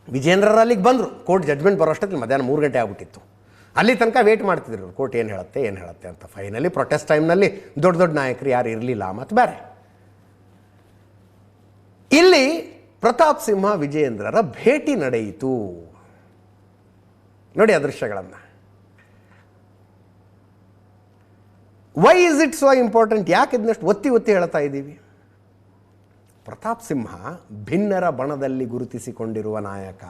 ವಿಜೇಂದ್ರರು ಅಲ್ಲಿಗೆ ಬಂದರು. Court judgment ಬರೋಷ್ಟೊತ್ತಿಗೆ ಮಧ್ಯಾಹ್ನ 3 ಗಂಟೆ ಆಗ್ಬಿಟ್ಟಿತ್ತು. ಅಲ್ಲಿ ತನಕ ವೇಟ್ ಮಾಡ್ತಿದ್ರು ಕೋರ್ಟ್ ಏನು ಹೇಳುತ್ತೆ ಅಂತ. ಫೈನಲಿ ಪ್ರೊಟೆಸ್ಟ್ ಟೈಮ್ನಲ್ಲಿ ದೊಡ್ಡ ದೊಡ್ಡ ನಾಯಕರು ಯಾರು ಇರಲಿಲ್ಲ ಮತ್ತು ಬೇರೆ. ಇಲ್ಲಿ ಪ್ರತಾಪ್ ಸಿಂಹ ವಿಜಯೇಂದ್ರರ ಭೇಟಿ ನಡೆಯಿತು. ನೋಡಿ ಆ ದೃಶ್ಯಗಳನ್ನು. Why is it so important? ಯಾಕೆ ಇದನ್ನಷ್ಟು ಒತ್ತಿ ಹೇಳ್ತಾ ಇದ್ದೀವಿ? ಪ್ರತಾಪ್ ಸಿಂಹ ಭಿನ್ನರ ಬಣದಲ್ಲಿ ಗುರುತಿಸಿಕೊಂಡಿರುವ ನಾಯಕ.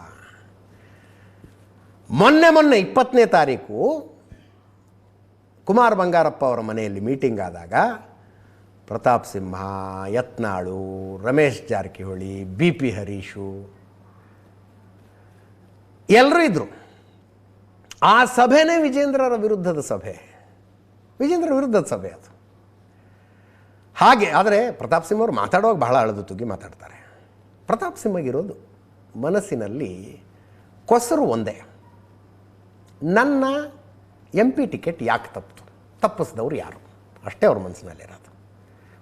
ಮೊನ್ನೆ 20ನೇ ತಾರೀಕು ಕುಮಾರ್ ಬಂಗಾರಪ್ಪ ಅವರ ಮನೆಯಲ್ಲಿ ಮೀಟಿಂಗ್ ಆದಾಗ ಪ್ರತಾಪ್ ಸಿಂಹ, ಯತ್ನಾಳು, ರಮೇಶ್ ಜಾರಕಿಹೊಳಿ, BP ಹರೀಶು ಎಲ್ಲರೂ ಇದ್ದರು. ಆ ಸಭೆನೇ ವಿಜೇಂದ್ರರ ವಿರುದ್ಧದ ಸಭೆ. ವಿಜೇಂದ್ರ ವಿರುದ್ಧದ ಸಭೆ ಅದು. ಹಾಗೆ ಆದರೆ ಪ್ರತಾಪ್ ಸಿಂಹ ಅವರು ಮಾತಾಡುವಾಗ ಬಹಳ ಅಳದು ತುಗಿ ಮಾತಾಡ್ತಾರೆ. ಪ್ರತಾಪ್ ಸಿಂಹಗಿರೋದು ಮನಸ್ಸಿನಲ್ಲಿ ಕೊಸರು ಒಂದೇ, ನನ್ನ MP ಟಿಕೆಟ್ ಯಾಕೆ ತಪ್ಪಿಸಿದವರು ಯಾರು, ಅಷ್ಟೇ ಅವ್ರ ಮನಸ್ಸಿನಲ್ಲಿರೋದು.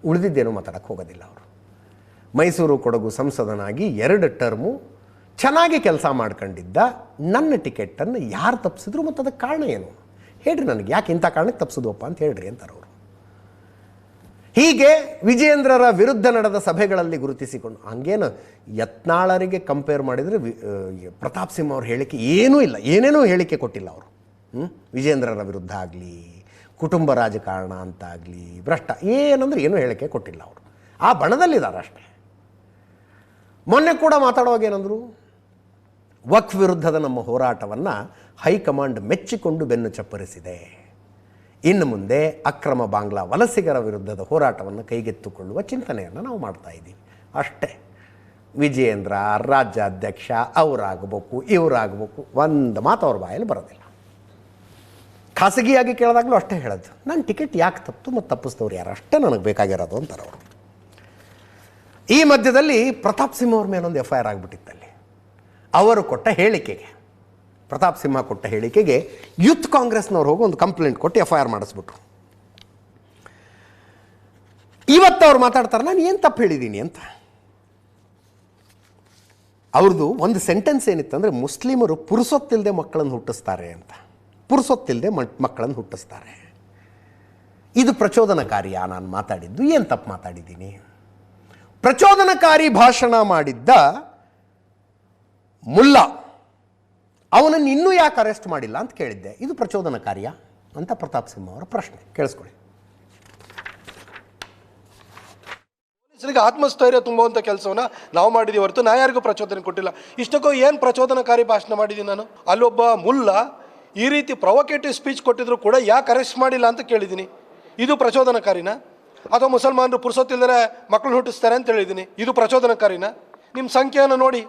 ಉಳಿದಿದ್ದೇನೂ ಮಾತಾಡೋಕ್ಕೆ ಹೋಗೋದಿಲ್ಲ ಅವರು. ಮೈಸೂರು ಕೊಡಗು ಸಂಸದನಾಗಿ 2 ಟರ್ಮು ಚೆನ್ನಾಗಿ ಕೆಲಸ ಮಾಡ್ಕೊಂಡಿದ್ದ ನನ್ನ ಟಿಕೆಟನ್ನು ಯಾರು ತಪ್ಪಿಸಿದ್ರು ಮತ್ತು ಅದಕ್ಕೆ ಕಾರಣ ಏನು ಹೇಳ್ರಿ, ನನಗೆ ಯಾಕೆ ಇಂಥ ಕಾರಣಕ್ಕೆ ತಪ್ಪಿಸಿದ್ವಪ್ಪ ಅಂತ ಹೇಳ್ರಿ ಅಂತಾರೆ ಅವರು. ಹೀಗೆ ವಿಜೇಂದ್ರರ ವಿರುದ್ಧ ನಡೆದ ಸಭೆಗಳಲ್ಲಿ ಗುರುತಿಸಿಕೊಂಡು, ಹಂಗೇನು ಯತ್ನಾಳರಿಗೆ ಕಂಪೇರ್ ಮಾಡಿದರೆ ಪ್ರತಾಪ್ ಸಿಂಹ ಅವ್ರ ಹೇಳಿಕೆ ಏನೂ ಇಲ್ಲ, ಏನೇನೂ ಹೇಳಿಕೆ ಕೊಟ್ಟಿಲ್ಲ ಅವರು. ವಿಜೇಂದ್ರರ ವಿರುದ್ಧ ಆಗಲಿ, ಕುಟುಂಬ ರಾಜಕಾರಣ ಅಂತಾಗಲಿ, ಭ್ರಷ್ಟ ಏನಂದ್ರೆ ಏನೂ ಹೇಳಿಕೆ ಕೊಟ್ಟಿಲ್ಲ ಅವರು. ಆ ಬಣದಲ್ಲಿದ್ದಾರೆ ಅಷ್ಟೇ. ಮೊನ್ನೆ ಕೂಡ ಮಾತಾಡುವಾಗ ಏನಂದರು, ವಕ್ಫ್ ವಿರುದ್ಧದ ನಮ್ಮ ಹೋರಾಟವನ್ನು ಹೈಕಮಾಂಡ್ ಮೆಚ್ಚಿಕೊಂಡು ಬೆನ್ನು ಚಪ್ಪರಿಸಿದೆ. ಇನ್ನು ಮುಂದೆ ಅಕ್ರಮ ಬಾಂಗ್ಲಾ ವಲಸಿಗರ ವಿರುದ್ಧದ ಹೋರಾಟವನ್ನು ಕೈಗೆತ್ತಿಕೊಳ್ಳುವ ಚಿಂತನೆಯನ್ನು ನಾವು ಮಾಡ್ತಾ ಇದ್ದೀವಿ ಅಷ್ಟೇ. ವಿಜಯೇಂದ್ರ ರಾಜ್ಯಾಧ್ಯಕ್ಷ ಅವರಾಗಬೇಕು ಇವರಾಗಬೇಕು ಒಂದು ಮಾತು ಅವ್ರ ಬಾಯಲ್ಲಿ ಬರೋದಿಲ್ಲ. ಖಾಸಗಿಯಾಗಿ ಕೇಳಿದಾಗಲೂ ಅಷ್ಟೇ ಹೇಳೋದು, ನನ್ನ ಟಿಕೆಟ್ ಯಾಕೆ ತಪ್ಪಿತು ಮತ್ತು ತಪ್ಪಿಸಿದವ್ರು ಯಾರು, ಅಷ್ಟೇ ನನಗೆ ಬೇಕಾಗಿರೋದು ಅಂತಾರೆ ಅವರು. ಈ ಮಧ್ಯದಲ್ಲಿ ಪ್ರತಾಪ್ ಸಿಂಹ ಅವ್ರ ಮೇಲೊಂದು FIR ಆಗಿಬಿಟ್ಟಿತ್ತಲ್ಲಿ. ಅವರು ಕೊಟ್ಟ ಹೇಳಿಕೆಗೆ, ಪ್ರತಾಪ್ ಸಿಂಹ ಕೊಟ್ಟ ಹೇಳಿಕೆಗೆ ಯೂತ್ ಕಾಂಗ್ರೆಸ್ನವ್ರು ಹೋಗಿ ಒಂದು ಕಂಪ್ಲೇಂಟ್ ಕೊಟ್ಟು FIR ಮಾಡಿಸ್ಬಿಟ್ರು. ಇವತ್ತು ಅವ್ರು ಮಾತಾಡ್ತಾರೆ, ನಾನು ಏನು ತಪ್ಪು ಹೇಳಿದ್ದೀನಿ ಅಂತ. ಅವ್ರದ್ದು ಒಂದು ಸೆಂಟೆನ್ಸ್ ಏನಿತ್ತಂದರೆ, ಮುಸ್ಲಿಮರು ಪುರುಸೊತ್ತಿಲ್ಲದೆ ಮಕ್ಕಳನ್ನು ಹುಟ್ಟಿಸ್ತಾರೆ ಅಂತ. ಪುರುಸೊತ್ತಿಲ್ಲದೆ ಮಕ್ಕಳನ್ನು ಹುಟ್ಟಿಸ್ತಾರೆ. ಇದು ಪ್ರಚೋದನಕಾರಿಯ ನಾನು ಮಾತಾಡಿದ್ದು? ಏನು ತಪ್ಪು ಮಾತಾಡಿದ್ದೀನಿ? ಪ್ರಚೋದನಕಾರಿ ಭಾಷಣ ಮಾಡಿದ್ದ ಮುಲ್ಲಾ ಅವನನ್ನು ಇನ್ನೂ ಯಾಕೆ ಅರೆಸ್ಟ್ ಮಾಡಿಲ್ಲ ಅಂತ ಕೇಳಿದ್ದೆ. ಇದು ಪ್ರಚೋದನಕಾರಿಯ ಅಂತ ಪ್ರತಾಪ್ ಸಿಂಹ ಅವರ ಪ್ರಶ್ನೆ. ಕೇಳಿಸ್ಕೊಳ್ಳಿ. ಪೊಲೀಸರಿಗೆ ಆತ್ಮಸ್ಥೈರ್ಯ ತುಂಬುವಂಥ ಕೆಲಸವನ್ನ ನಾವು ಮಾಡಿದ್ದೀವಿ ಹೊರತು ನಾ ಯಾರಿಗೂ ಪ್ರಚೋದನೆ ಕೊಟ್ಟಿಲ್ಲ. ಇಷ್ಟಕ್ಕೂ ಏನು ಪ್ರಚೋದನಕಾರಿ ಭಾಷಣ ಮಾಡಿದ್ದೀನಿ ನಾನು? ಅಲ್ಲೊಬ್ಬ ಮುಲ್ಲಾ ಈ ರೀತಿ ಪ್ರೊವೊಕೇಟಿವ್ ಸ್ಪೀಚ್ ಕೊಟ್ಟಿದ್ರು ಕೂಡ ಯಾಕೆ ಅರೆಸ್ಟ್ ಮಾಡಿಲ್ಲ ಅಂತ ಕೇಳಿದ್ದೀನಿ. ಇದು ಪ್ರಚೋದನಕಾರಿನಾ? ಅಥವಾ ಮುಸಲ್ಮಾನರು ಪುರುಸೊತ್ತಿಲ್ಲದೆ ಮಕ್ಕಳು ಹುಟ್ಟಿಸ್ತಾರೆ ಅಂತ ಹೇಳಿದ್ದೀನಿ, ಇದು ಪ್ರಚೋದನಕಾರಿನಾ? ನಿಮ್ಮ ಸಂಖ್ಯೆಯನ್ನು ನೋಡಿ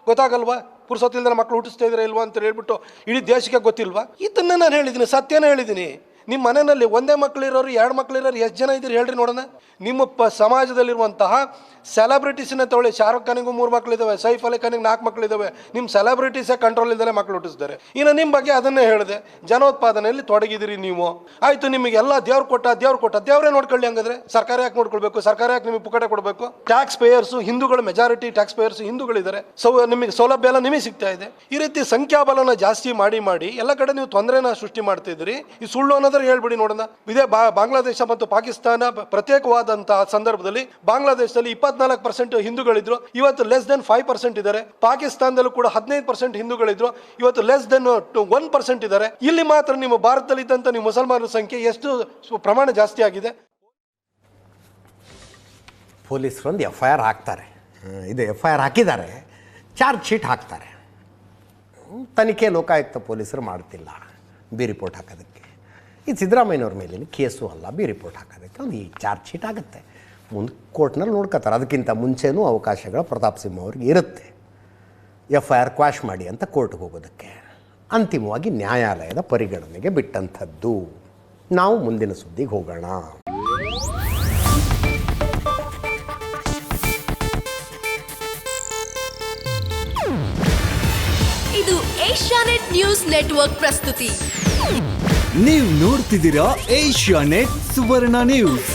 ಗೊತ್ತಾಗಲ್ವಾ ಪುರುಸೊತ್ತಿಲ್ಲದೆ ಮಕ್ಕಳು ಹುಟ್ಟಿಸ್ತಾ ಇದ್ರೆ ಇಲ್ವಾ ಅಂತ ಹೇಳ್ಬಿಟ್ಟು ಇಡೀ ದೇಶಕ್ಕೆ ಗೊತ್ತಿಲ್ವಾ? ಇದನ್ನು ನಾನು ಹೇಳಿದ್ದೀನಿ, ಸತ್ಯನೇ ಹೇಳಿದ್ದೀನಿ. ನಿಮ್ಮ ಮನೆಯಲ್ಲಿ ಒಂದೇ ಮಕ್ಕಳಿರೋರು 2 ಮಕ್ಕಳಿರೋರು ಎಷ್ಟು ಜನ ಇದ್ದೀರಿ ಹೇಳ್ರಿ ನೋಡೋಣ. ನಿಮ್ಮ ಸಮಾಜದಲ್ಲಿರುವಂತಹ ಸೆಲೆಬ್ರಿಟೀಸನ್ನ ತಗೊಳ್ಳಿ. ಶಾರುಖ್ ಖಾನಿಗೂ 3 ಮಕ್ಕಳಿದ್ದಾವೆ, ಸೈಫ್ ಅಲಿ ಖಾನಿಗೆ 4 ಮಕ್ಕಳಿದ್ದಾವೆ. ನಿಮ್ಮ ಸೆಲೆಬ್ರಿಟೀಸೇ ಕಂಟ್ರೋಲ್ ಇಲ್ಲದೆ ಮಕ್ಕಳು ಹುಟ್ಟಿಸ್ತಾರೆ. ಇನ್ನು ನಿಮ್ಮ ಬಗ್ಗೆ ಅದನ್ನೇ ಹೇಳಿದೆ, ಜನೋತ್ಪಾದನೆಯಲ್ಲಿ ತೊಡಗಿದಿರಿ ನೀವು. ಆಯಿತು, ನಿಮಗೆಲ್ಲ ದೇವ್ರು ಕೊಟ್ಟ ದೇವರೇ ನೋಡ್ಕೊಳ್ಳಿ. ಹಂಗಾದ್ರೆ ಸರ್ಕಾರ ಯಾಕೆ ನೋಡ್ಕೊಳ್ಬೇಕು? ಸರ್ಕಾರ ಯಾಕೆ ನಿಮಗೆ ಪುಕ್ಕಟೆ ಕೊಡಬೇಕು? ಟ್ಯಾಕ್ಸ್ ಪೇಯರ್ಸು ಹಿಂದೂಗಳು, ಮೆಜಾರಿಟಿ ಟ್ಯಾಕ್ಸ್ ಪೇಯರ್ಸು ಹಿಂದೂಗಳಿದ್ದಾರೆ. ನಿಮಗೆ ಸೌಲಭ್ಯ ಎಲ್ಲ ನಿಮಗೆ ಸಿಗ್ತಾ ಇದೆ. ಈ ರೀತಿ ಸಂಖ್ಯಾಬಲನ ಜಾಸ್ತಿ ಮಾಡಿ ಎಲ್ಲ ಕಡೆ ನೀವು ತೊಂದರೆನ ಸೃಷ್ಟಿ ಮಾಡ್ತಿದ್ದೀರಿ. ಈ ಸುಳ್ಳು ಅನ್ನೋದ್ರೆ ಹೇಳ್ಬಿಡಿ ನೋಡೋಣ. ಇದೇ ಬಾಂಗ್ಲಾದೇಶ ಮತ್ತು ಪಾಕಿಸ್ತಾನ ಪ್ರತ್ಯೇಕವಾದಂತಹ ಸಂದರ್ಭದಲ್ಲಿ ಬಾಂಗ್ಲಾದೇಶದಲ್ಲಿ 24% ಹಿಂದೂಗಳಿದ್ರು, ಇವತ್ತು ಲೆಸ್ ದೆನ್ 5% ಇದ್ದಾರೆ. ಪಾಕಿಸ್ತಾನದಲ್ಲೂ ಕೂಡ 15% ಹಿಂದೂಗಳಿದ್ರು, ಇವತ್ತು ಲೆಸ್ ದೆನ್ 1% ಇದ್ದಾರೆ. ಇಲ್ಲಿ ಮಾತ್ರ ನಿಮ್ಮ ಭಾರತದಲ್ಲಿ ಇದ್ದಂಥ ನೀವು ಮುಸಲ್ಮಾನರ ಸಂಖ್ಯೆ ಎಷ್ಟು ಪ್ರಮಾಣ ಜಾಸ್ತಿ ಆಗಿದೆ. ಪೊಲೀಸರು ಒಂದು FIR ಹಾಕ್ತಾರೆ. ಇದು FIR ಹಾಕಿದ್ದಾರೆ, ಚಾರ್ಜ್ ಶೀಟ್ ಹಾಕ್ತಾರೆ. ತನಿಖೆ ಲೋಕಾಯುಕ್ತ ಪೊಲೀಸರು ಮಾಡ್ತಿಲ್ಲ ಬಿ ರಿಪೋರ್ಟ್ ಹಾಕೋದಕ್ಕೆ. ಈ ಸಿದ್ದರಾಮಯ್ಯನವ್ರ ಮೇಲಿನ ಕೇಸು ಅಲ್ಲ, ಬಿ ರಿಪೋರ್ಟ್ ಹಾಕೋದಕ್ಕೆ ಒಂದು ಈ ಚಾರ್ಜ್ ಶೀಟ್ ಆಗುತ್ತೆ. ಮುಂದೆ ಕೋರ್ಟ್ನಲ್ಲಿ ನೋಡ್ಕೋತಾರೆ. ಅದಕ್ಕಿಂತ ಮುಂಚೆನೂ ಅವಕಾಶಗಳು ಪ್ರತಾಪ್ ಸಿಂಹ ಅವ್ರಿಗೆ ಇರುತ್ತೆ FIR ಕ್ವಾಶ್ ಮಾಡಿ ಅಂತ ಕೋರ್ಟ್ಗೆ ಹೋಗೋದಕ್ಕೆ. ಅಂತಿಮವಾಗಿ ನ್ಯಾಯಾಲಯದ ಪರಿಗಣನೆಗೆ ಬಿಟ್ಟಂಥದ್ದು. ನಾವು ಮುಂದಿನ ಸುದ್ದಿಗೆ ಹೋಗೋಣ. ಇದು ಏಷ್ಯಾನೆಟ್ ನ್ಯೂಸ್ ನೆಟ್ವರ್ಕ್ ಪ್ರಸ್ತುತಿ. ನೀವು ನೋಡ್ತಿದ್ದೀರಾ ಏಷ್ಯಾನೆಟ್ ಸುವರ್ಣ ನ್ಯೂಸ್.